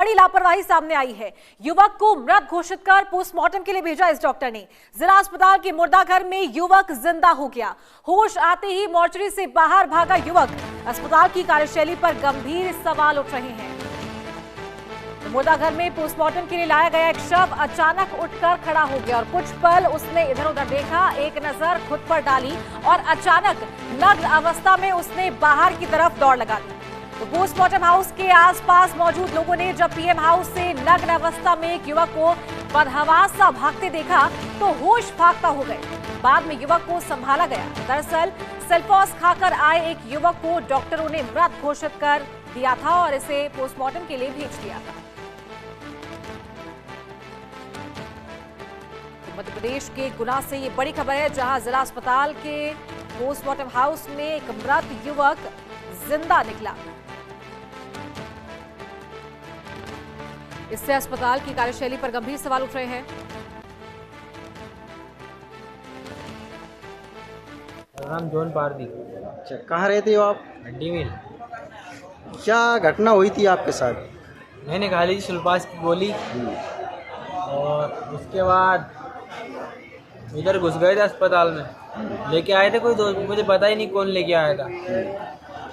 बड़ी लापरवाही सामने आई है। युवक को मृत घोषित कर पोस्टमार्टम के लिए भेजा इस डॉक्टर ने। जिला अस्पताल के मुर्दाघर में युवक जिंदा हो गया। होश आते ही मोर्चरी से बाहर भागा युवक। अस्पताल की कार्यशैली पर गंभीर सवाल उठ रहे हैं। मुर्दाघर में पोस्टमार्टम के लिए लाया गया एक शव अचानक उठकर खड़ा हो गया और कुछ पल उसने इधर उधर देखा, एक नजर खुद पर डाली और अचानक नग्न अवस्था में उसने बाहर की तरफ दौड़ लगा दी। तो पोस्टमार्टम हाउस के आसपास मौजूद लोगों ने जब पीएम हाउस से नग्न अवस्था में एक युवक को बदहवास सा भागते देखा तो होश भागता हो गए। बाद में युवक को संभाला गया। दरअसल सेल्फॉस खाकर आए एक युवक को डॉक्टरों ने मृत घोषित कर दिया था और इसे पोस्टमार्टम के लिए भेज दिया था। मध्य प्रदेश के गुना से ये बड़ी खबर है, जहां जिला अस्पताल के पोस्टमार्टम हाउस में एक मृत युवक जिंदा निकला। इससे अस्पताल की कार्यशैली पर गंभीर सवाल उठ रहे हैं। नाम जॉन पारदी। अच्छा, कहाँ रहते हो आप? हड्डी मिल। क्या घटना हुई थी आपके साथ? मैंने खा ली थी सुल्पास की गोली और उसके बाद इधर घुस गए थे अस्पताल में। लेके आए थे कोई दोस्त, मुझे पता ही नहीं कौन लेके आया था।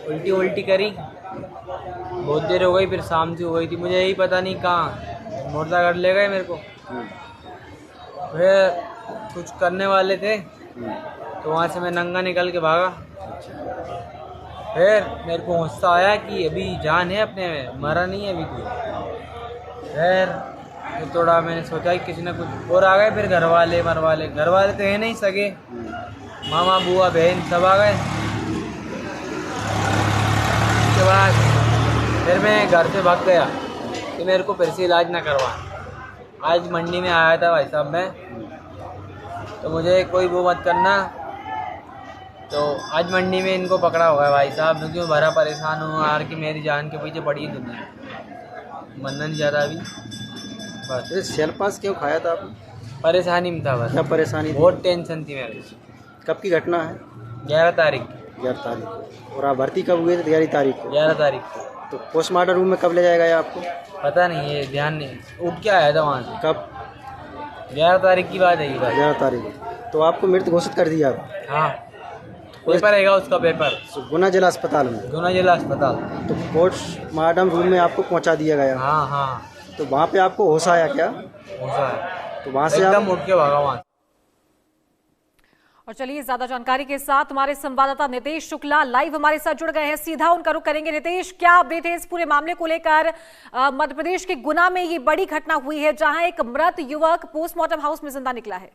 उल्टी उल्टी करी, बहुत देर हो गई, फिर शाम से हो गई थी, मुझे यही पता नहीं कहाँ मुर्दाघर ले गए मेरे को। फिर कुछ करने वाले थे तो वहाँ से मैं नंगा निकल के भागा। फिर मेरे को गुस्सा आया कि अभी जान है अपने में, मरा नहीं है अभी कोई। फिर थोड़ा मैंने सोचा कि किसी ने कुछ और आ गए। फिर घर वाले तो है नहीं सके, मामा बुआ बहन सब आ गए। उसके बाद फिर मैं घर से भाग गया कि मेरे को फिर से इलाज ना करवा। आज मंडी में आया था भाई साहब मैं, तो मुझे कोई वो मत करना। तो आज मंडी में इनको पकड़ा हुआ है भाई साहब, क्योंकि मैं भरा परेशान हूँ यार कि मेरी जान के पीछे पड़ी है दुनिया, मरना नहीं चाहता अभी बस। सेल्फास क्यों खाया था आपने? परेशानी में था बस। क्या परेशानी थी? बहुत टेंशन थी मेरे। कब की घटना है? 11 तारीख। 11 तारीख। और आप भर्ती कब हुए थे? 11 तारीख को। 11 तारीख को। तो पोस्टमार्टम रूम में कब ले जाया गया आपको? पता नहीं, ये ध्यान नहीं, उठ के आया था वहाँ से। कब? 11 तारीख की बात है ये। 11 तारीख। तो आपको मृत घोषित कर दिया? हाँ, पेपर रहेगा उसका पेपर। गुना जिला अस्पताल में? गुना जिला अस्पताल। तो पोस्टमार्टम रूम में आपको पहुंचा दिया गया? हाँ हाँ। तो वहाँ पे आपको होश आया क्या? होशा है। तो वहाँ से एकदम उठ के भागा वहाँ। और चलिए ज्यादा जानकारी के साथ हमारे संवाददाता नितेश शुक्ला लाइव हमारे साथ जुड़ गए हैं। सीधा उनका रुख करेंगे। नितेश, क्या अपडेट है इस पूरे मामले को लेकर? मध्य प्रदेश के गुना में ये बड़ी घटना हुई है, जहां एक मृत युवक पोस्टमार्टम हाउस में जिंदा निकला है।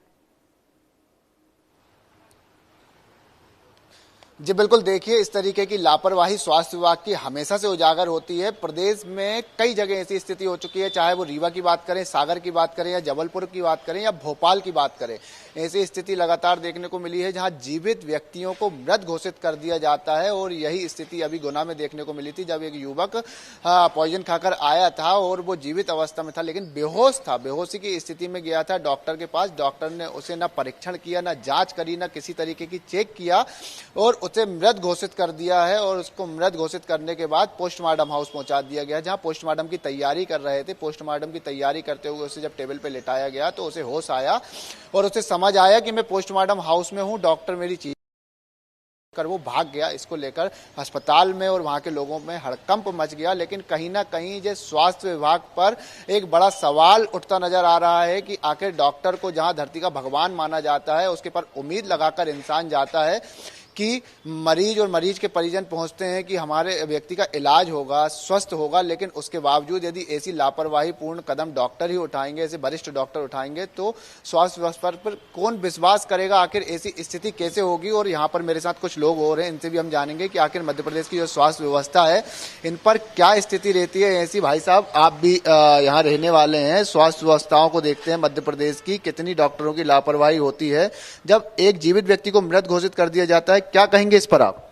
जी बिल्कुल, देखिए इस तरीके की लापरवाही स्वास्थ्य विभाग की हमेशा से उजागर होती है। प्रदेश में कई जगह ऐसी स्थिति हो चुकी है, चाहे वो रीवा की बात करें, सागर की बात करें या जबलपुर की बात करें या भोपाल की बात करें। ऐसी स्थिति लगातार देखने को मिली है जहां जीवित व्यक्तियों को मृत घोषित कर दिया जाता है। और यही स्थिति अभी गुना में देखने को मिली थी, जब एक युवक पॉइजन खाकर आया था और वो जीवित अवस्था में था लेकिन बेहोश था। बेहोशी की स्थिति में गया था डॉक्टर के पास। डॉक्टर ने उसे न परीक्षण किया, न जाँच करी, न किसी तरीके की चेक किया और उसे मृत घोषित कर दिया है। और उसको मृत घोषित करने के बाद पोस्टमार्टम हाउस पहुंचा दिया गया, जहां पोस्टमार्टम की तैयारी कर रहे थे। पोस्टमार्टम की तैयारी करते हुए उसे जब टेबल पे लेटाया गया तो उसे होश आया और उसे समझ आया कि मैं पोस्टमार्टम हाउस में हूं, डॉक्टर मेरी चीज कर वो भाग गया। इसको लेकर अस्पताल में और वहां के लोगों में हड़कंप मच गया। लेकिन कहीं ना कहीं जो स्वास्थ्य विभाग पर एक बड़ा सवाल उठता नजर आ रहा है कि आखिर डॉक्टर को जहां धरती का भगवान माना जाता है, उसके पर उम्मीद लगाकर इंसान जाता है कि मरीज और मरीज के परिजन पहुंचते हैं कि हमारे व्यक्ति का इलाज होगा, स्वस्थ होगा, लेकिन उसके बावजूद यदि ऐसी लापरवाही पूर्ण कदम डॉक्टर ही उठाएंगे, ऐसे वरिष्ठ डॉक्टर उठाएंगे, तो स्वास्थ्य व्यवस्था पर कौन विश्वास करेगा? आखिर ऐसी स्थिति कैसे होगी? और यहाँ पर मेरे साथ कुछ लोग और हैं, इनसे भी हम जानेंगे कि आखिर मध्य प्रदेश की जो स्वास्थ्य व्यवस्था है इन पर क्या स्थिति रहती है। ऐसी भाई साहब, आप भी यहाँ रहने वाले हैं, स्वास्थ्य व्यवस्थाओं को देखते हैं मध्य प्रदेश की, कितनी डॉक्टरों की लापरवाही होती है। जब एक जीवित व्यक्ति को मृत घोषित कर दिया जाता है, क्या कहेंगे इस पर आप?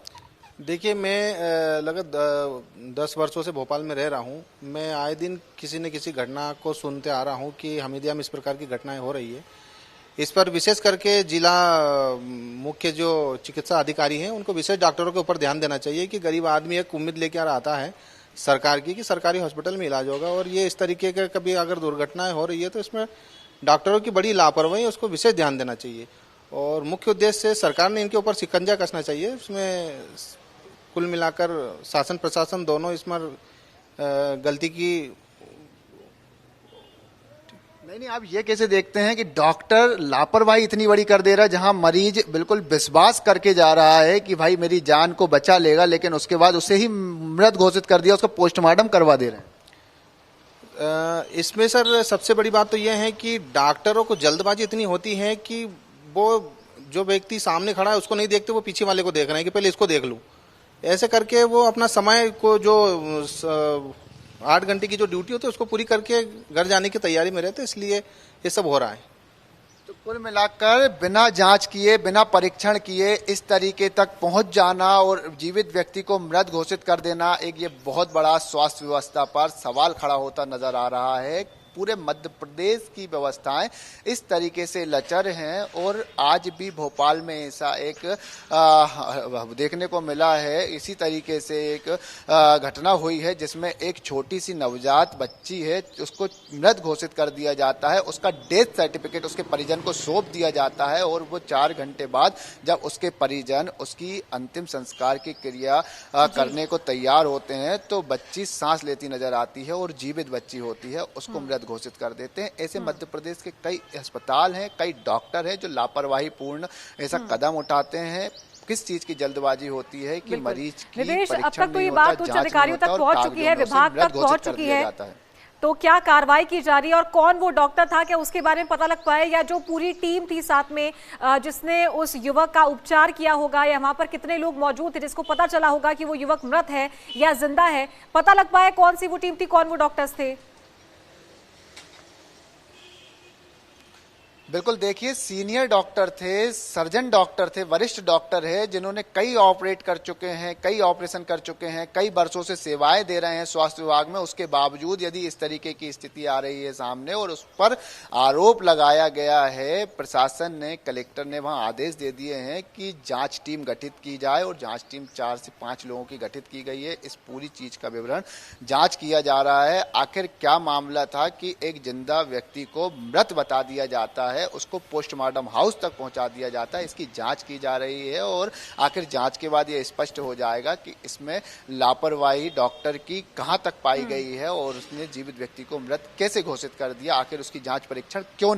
देखिए, मैं लगभग 10 वर्षों से भोपाल में रह रहा हूँ। मैं आए दिन किसी न किसी घटना को सुनते आ रहा हूँ कि हमीदिया में इस प्रकार की घटनाएं हो रही है। इस पर विशेष करके जिला मुख्य जो चिकित्सा अधिकारी हैं उनको विशेष डॉक्टरों के ऊपर ध्यान देना चाहिए कि गरीब आदमी एक उम्मीद लेकर आता है, सरकार की कि सरकारी हॉस्पिटल में इलाज होगा। और ये इस तरीके का कभी अगर दुर्घटनाएं हो रही है तो इसमें डॉक्टरों की बड़ी लापरवाही है, उसको विशेष ध्यान देना चाहिए। और मुख्य उद्देश्य से सरकार ने इनके ऊपर शिकंजा कसना चाहिए। इसमें कुल मिलाकर शासन प्रशासन दोनों इसमें गलती की। नहीं, आप ये कैसे देखते हैं कि डॉक्टर लापरवाही इतनी बड़ी कर दे रहा है, जहां मरीज बिल्कुल विश्वास करके जा रहा है कि भाई मेरी जान को बचा लेगा, लेकिन उसके बाद उसे ही मृत घोषित कर दिया, उसका पोस्टमार्टम करवा दे रहे हैं। इसमें सर सबसे बड़ी बात तो यह है कि डॉक्टरों को जल्दबाजी इतनी होती है कि वो जो व्यक्ति सामने खड़ा है उसको नहीं देखते, वो पीछे वाले को देख रहे हैं कि पहले इसको देख लूं। ऐसे करके वो अपना समय को जो 8 घंटे की जो ड्यूटी होती है उसको पूरी करके घर जाने की तैयारी में रहते, इसलिए ये सब हो रहा है। तो कुल मिलाकर बिना जांच किए, बिना परीक्षण किए इस तरीके तक पहुंच जाना और जीवित व्यक्ति को मृत घोषित कर देना, एक ये बहुत बड़ा स्वास्थ्य व्यवस्था पर सवाल खड़ा होता नजर आ रहा है। पूरे मध्य प्रदेश की व्यवस्थाएं इस तरीके से लचर हैं और आज भी भोपाल में ऐसा एक देखने को मिला है। इसी तरीके से एक घटना हुई है जिसमें एक छोटी सी नवजात बच्ची है, उसको मृत घोषित कर दिया जाता है, उसका डेथ सर्टिफिकेट उसके परिजन को सौंप दिया जाता है और वो 4 घंटे बाद जब उसके परिजन उसकी अंतिम संस्कार की क्रिया करने को तैयार होते हैं तो बच्ची सांस लेती नजर आती है और जीवित बच्ची होती है, उसको मृत घोषित कर देते हैं। ऐसे मध्य प्रदेश के कई अस्पताल हैं, कई डॉक्टर हैं जो लापरवाही पूर्ण ऐसा कदम उठाते हैं। किस चीज की जल्दबाजी होती है कि मरीज की निवेश, अब तक तो ये बात उच्च अधिकारियों तक पहुंच चुकी है, विभाग तक पहुंच चुकी है, तो क्या कार्रवाई की जा रही है और कौन वो डॉक्टर था, क्या उसके बारे में पता लग पाया, या जो पूरी टीम थी साथ में जिसने उस युवक का उपचार किया होगा, या वहां पर कितने लोग मौजूद थे जिसको पता चला होगा कि वो युवक मृत है या जिंदा है, पता लग पाया कौन सी वो टीम थी, कौन वो डॉक्टर्स थे? बिल्कुल, देखिए सीनियर डॉक्टर थे, सर्जन डॉक्टर थे, वरिष्ठ डॉक्टर है जिन्होंने कई ऑपरेट कर चुके हैं, कई ऑपरेशन कर चुके हैं, कई वर्षों से सेवाएं दे रहे हैं स्वास्थ्य विभाग में। उसके बावजूद यदि इस तरीके की स्थिति आ रही है सामने और उस पर आरोप लगाया गया है, प्रशासन ने, कलेक्टर ने वहां आदेश दे दिए हैं कि जांच टीम गठित की जाए और जांच टीम 4 से 5 लोगों की गठित की गई है। इस पूरी चीज का विवरण जांच किया जा रहा है। आखिर क्या मामला था कि एक जिंदा व्यक्ति को मृत बता दिया जाता है, उसको पोस्टमार्टम हाउस तक पहुंचा दिया जाता है, इसकी जांच की जा रही है और आखिर जांच के बाद यह स्पष्ट हो जाएगा कि इसमें लापरवाही डॉक्टर की कहां तक पाई गई है और उसने जीवित व्यक्ति को मृत कैसे घोषित कर दिया, आखिर उसकी जांच परीक्षण क्यों